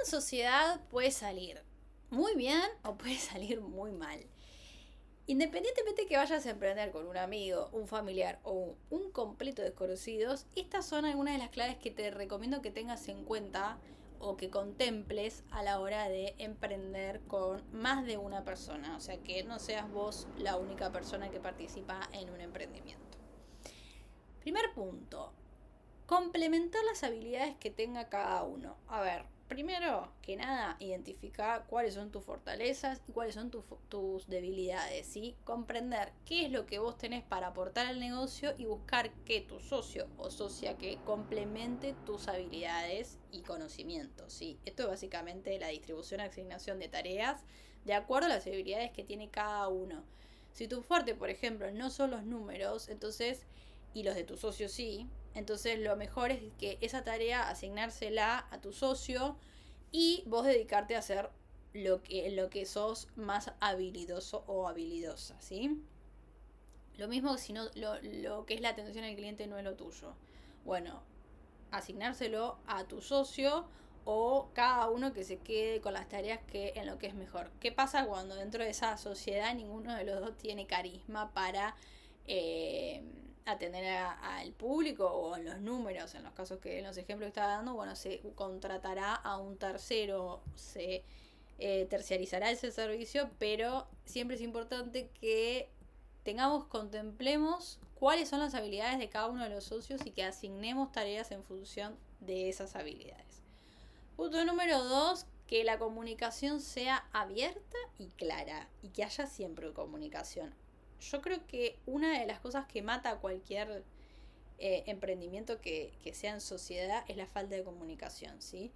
en sociedad puede salir muy bien o puede salir muy mal. Independientemente que vayas a emprender con un amigo, un familiar o un completo desconocido, estas son algunas de las claves que te recomiendo que tengas en cuenta o que contemples a la hora de emprender con más de una persona. O sea, que no seas vos la única persona que participa en un emprendimiento. Primer punto, complementar las habilidades que tenga cada uno. A ver, primero que nada, identificar cuáles son tus fortalezas y cuáles son tus debilidades, ¿sí? Comprender qué es lo que vos tenés para aportar al negocio y buscar que tu socio o socia que complemente tus habilidades y conocimientos, ¿sí? Esto es básicamente la distribución y asignación de tareas de acuerdo a las habilidades que tiene cada uno. Si tu fuerte, por ejemplo, no son los números, entonces, y los de tu socio sí, entonces lo mejor es que esa tarea asignársela a tu socio y vos dedicarte a hacer lo que sos más habilidoso o habilidosa, ¿sí? Lo mismo si no, lo que es la atención al cliente no es lo tuyo. Bueno, asignárselo a tu socio o cada uno que se quede con las tareas que en lo que es mejor. ¿Qué pasa cuando dentro de esa sociedad ninguno de los dos tiene carisma para eh, atender al público o en los números? En los casos que en los ejemplos que estaba dando, bueno, se contratará a un tercero, se terciarizará ese servicio, pero siempre es importante que contemplemos cuáles son las habilidades de cada uno de los socios y que asignemos tareas en función de esas habilidades. Punto número 2, que la comunicación sea abierta y clara y que haya siempre comunicación. Yo creo que una de las cosas que mata a cualquier emprendimiento que sea en sociedad es la falta de comunicación, ¿sí?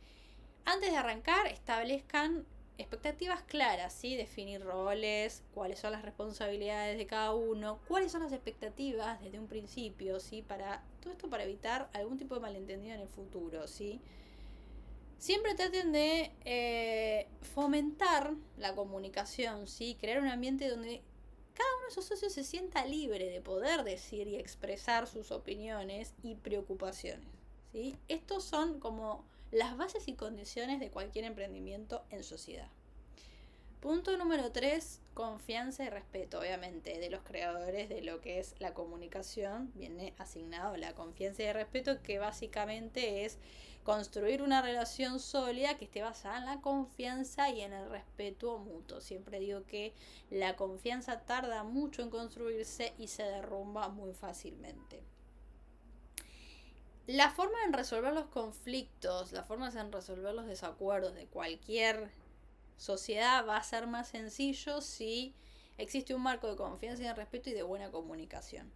Antes de arrancar, establezcan expectativas claras, ¿sí? Definir roles, cuáles son las responsabilidades de cada uno, cuáles son las expectativas desde un principio, ¿sí? Para todo esto para evitar algún tipo de malentendido en el futuro, ¿sí? Siempre traten de fomentar la comunicación, ¿sí? Crear un ambiente donde cada uno de esos socios se sienta libre de poder decir y expresar sus opiniones y preocupaciones, ¿sí? Estos son como las bases y condiciones de cualquier emprendimiento en sociedad. Punto número 3, confianza y respeto. Obviamente, de los creadores de lo que es la comunicación viene asignado la confianza y el respeto, que básicamente es construir una relación sólida que esté basada en la confianza y en el respeto mutuo. Siempre digo que la confianza tarda mucho en construirse y se derrumba muy fácilmente. La forma en resolver los conflictos, las formas en resolver los desacuerdos de cualquier sociedad va a ser más sencillo si existe un marco de confianza y de respeto y de buena comunicación.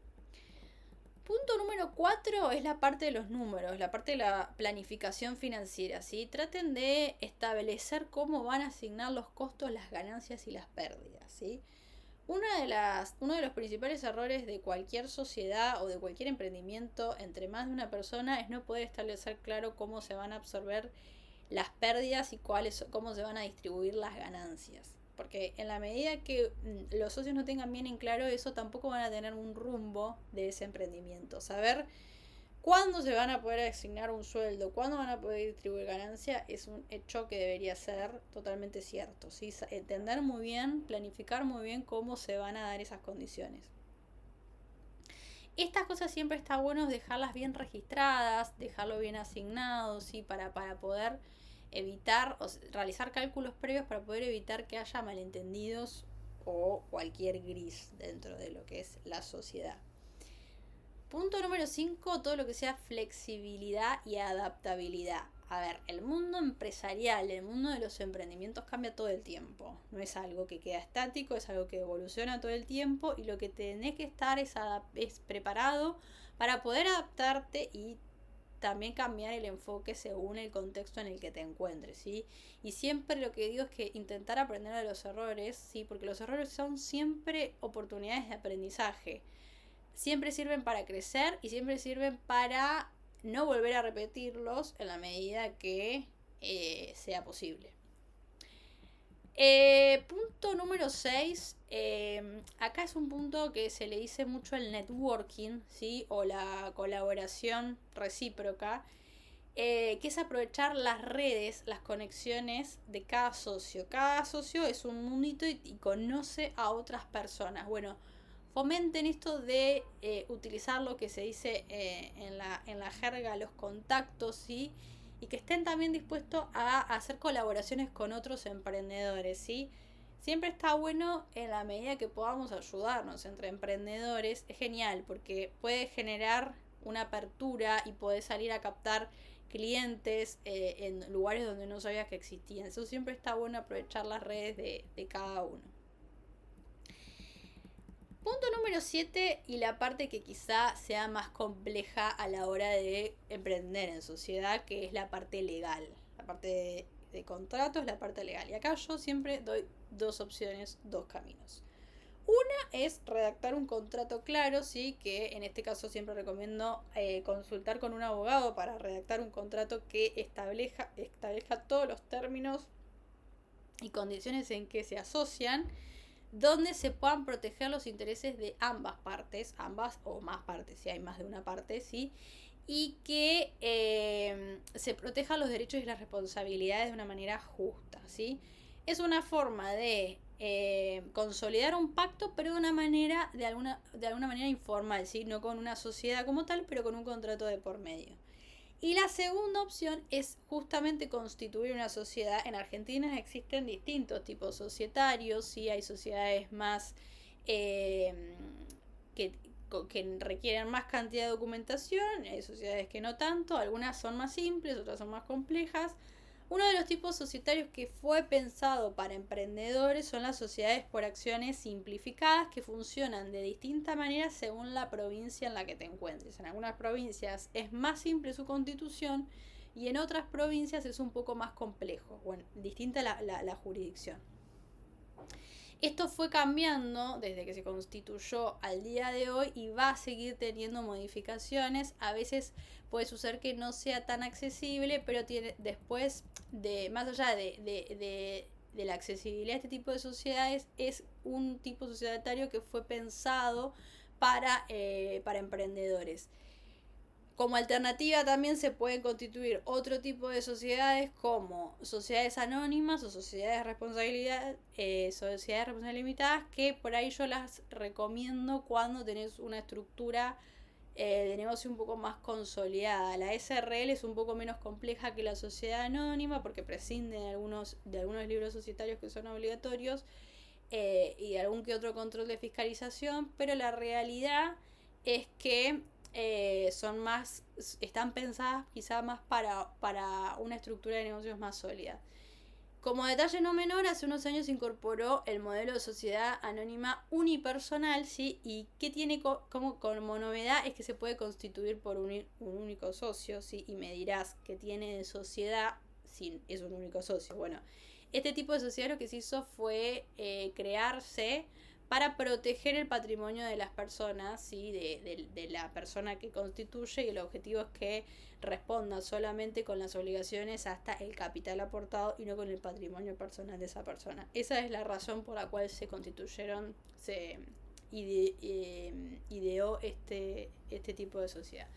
Punto número 4 es la parte de los números, la parte de la planificación financiera, ¿sí? Traten de establecer cómo van a asignar los costos, las ganancias y las pérdidas, ¿sí? Uno de los principales errores de cualquier sociedad o de cualquier emprendimiento entre más de una persona es no poder establecer claro cómo se van a absorber las pérdidas y cómo se van a distribuir las ganancias. Porque en la medida que los socios no tengan bien en claro eso, tampoco van a tener un rumbo de ese emprendimiento. Saber cuándo se van a poder asignar un sueldo, cuándo van a poder distribuir ganancia, es un hecho que debería ser totalmente cierto, ¿sí? Entender muy bien, planificar muy bien cómo se van a dar esas condiciones. Estas cosas siempre está bueno dejarlas bien registradas, dejarlo bien asignado, ¿sí? Para poder evitar, o realizar cálculos previos para poder evitar que haya malentendidos o cualquier gris dentro de lo que es la sociedad. Punto número 5, todo lo que sea flexibilidad y adaptabilidad. A ver, el mundo empresarial, el mundo de los emprendimientos cambia todo el tiempo. No es algo que queda estático, es algo que evoluciona todo el tiempo y lo que tenés que estar es preparado para poder adaptarte y también cambiar el enfoque según el contexto en el que te encuentres, ¿sí? Y siempre lo que digo es que intentar aprender de los errores, ¿sí? Porque los errores son siempre oportunidades de aprendizaje. Siempre sirven para crecer y siempre sirven para no volver a repetirlos en la medida que sea posible. Punto número 6. Acá es un punto que se le dice mucho el networking, ¿sí? O la colaboración recíproca. que es aprovechar las redes, las conexiones de cada socio. Cada socio es un mundito y conoce a otras personas. Bueno, fomenten esto de utilizar lo que se dice en la jerga, los contactos, ¿sí? Y que estén también dispuestos a hacer colaboraciones con otros emprendedores, ¿sí? Siempre está bueno en la medida que podamos ayudarnos entre emprendedores. Es genial porque puede generar una apertura y poder salir a captar clientes en lugares donde no sabías que existían. Eso siempre está bueno, aprovechar las redes de cada uno. Punto número 7 y la parte que quizá sea más compleja a la hora de emprender en sociedad, que es la parte legal. La parte de contratos, la parte legal. Y acá yo siempre doy dos opciones, dos caminos. Una es redactar un contrato claro, sí, que en este caso siempre recomiendo consultar con un abogado para redactar un contrato que establezca todos los términos y condiciones en que se asocian, donde se puedan proteger los intereses de ambas partes, ambas o más partes, si hay más de una parte, sí, y que se protejan los derechos y las responsabilidades de una manera justa, ¿sí? Es una forma de consolidar un pacto, pero de una manera, de alguna manera informal, ¿sí? No con una sociedad como tal, pero con un contrato de por medio. Y la segunda opción es justamente constituir una sociedad. En Argentina existen distintos tipos societarios, ¿sí? Hay sociedades más que requieren más cantidad de documentación, hay sociedades que no tanto, algunas son más simples, otras son más complejas. Uno de los tipos societarios que fue pensado para emprendedores son las sociedades por acciones simplificadas, que funcionan de distinta manera según la provincia en la que te encuentres. En algunas provincias es más simple su constitución y en otras provincias es un poco más complejo, bueno, distinta la jurisdicción. Esto fue cambiando desde que se constituyó al día de hoy y va a seguir teniendo modificaciones. A veces puede suceder que no sea tan accesible, pero tiene después de, más allá de la accesibilidad a este tipo de sociedades, es un tipo societario que fue pensado para emprendedores. Como alternativa también se pueden constituir otro tipo de sociedades como sociedades anónimas o sociedades de responsabilidad limitadas, que por ahí yo las recomiendo cuando tenés una estructura de negocio un poco más consolidada. La SRL es un poco menos compleja que la sociedad anónima porque prescinde de algunos libros societarios que son obligatorios y de algún que otro control de fiscalización, pero la realidad es que están pensadas quizá más para una estructura de negocios más sólida. Como detalle no menor, hace unos años se incorporó el modelo de sociedad anónima unipersonal, ¿sí? Y que tiene como novedad es que se puede constituir por un único socio, ¿sí? Y me dirás que tiene de sociedad si es un único socio. Bueno, este tipo de sociedad lo que se hizo fue crearse para proteger el patrimonio de las personas, ¿sí? de la persona que constituye, y el objetivo es que responda solamente con las obligaciones hasta el capital aportado y no con el patrimonio personal de esa persona. Esa es la razón por la cual se constituyeron, se ideó este tipo de sociedad.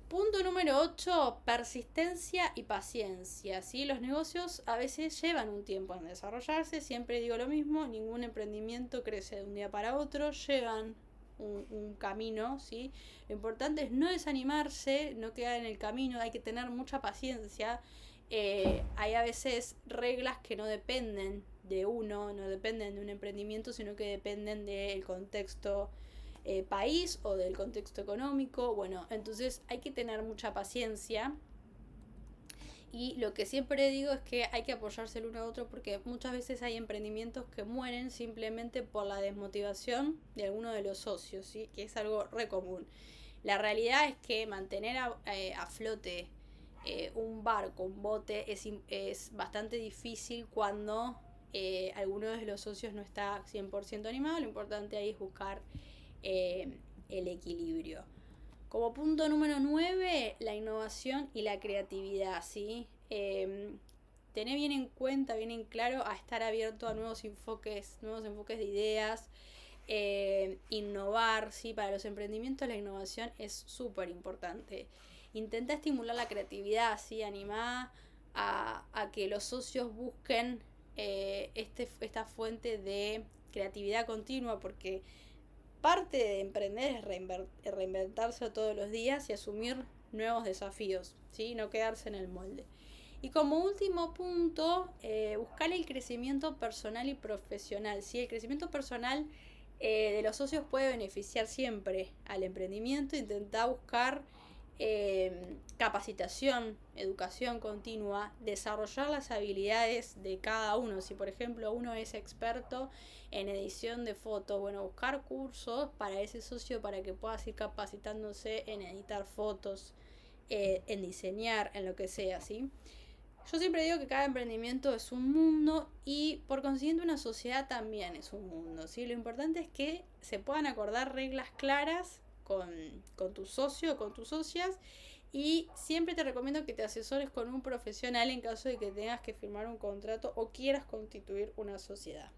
Punto número 8, persistencia y paciencia, ¿sí? Los negocios a veces llevan un tiempo en desarrollarse, siempre digo lo mismo, ningún emprendimiento crece de un día para otro, llevan un camino, ¿sí? Lo importante es no desanimarse, no quedar en el camino, hay que tener mucha paciencia. Hay a veces reglas que no dependen de uno, no dependen de un emprendimiento, sino que dependen del contexto país o del contexto económico. Bueno, entonces hay que tener mucha paciencia. Y lo que siempre digo es que hay que apoyarse el uno a otro, porque muchas veces hay emprendimientos que mueren simplemente por la desmotivación de alguno de los socios, ¿sí? Que es algo re común. La realidad es que mantener a flote un barco, un bote, es bastante difícil cuando alguno de los socios no está 100% animado. Lo importante ahí es buscar el equilibrio. Como punto número 9, la innovación y la creatividad, ¿sí? Tener bien en cuenta, bien en claro, a estar abierto a nuevos enfoques de ideas, innovar, ¿sí? Para los emprendimientos la innovación es súper importante. intenta estimular la creatividad, ¿sí? Animá a que los socios busquen esta fuente de creatividad continua, porque parte de emprender es reinventarse todos los días y asumir nuevos desafíos, ¿sí? No quedarse en el molde. Y como último punto, buscar el crecimiento personal y profesional, ¿sí? El crecimiento personal de los socios puede beneficiar siempre al emprendimiento. Intentar buscar capacitación, educación continua, desarrollar las habilidades de cada uno. Si por ejemplo uno es experto en edición de fotos, bueno, buscar cursos para ese socio para que pueda ir capacitándose en editar fotos, en diseñar, en lo que sea, ¿sí? Yo siempre digo que cada emprendimiento es un mundo y por consiguiente una sociedad también es un mundo, ¿sí? Lo importante es que se puedan acordar reglas claras con tu socio o con tus socias, y siempre te recomiendo que te asesores con un profesional en caso de que tengas que firmar un contrato o quieras constituir una sociedad.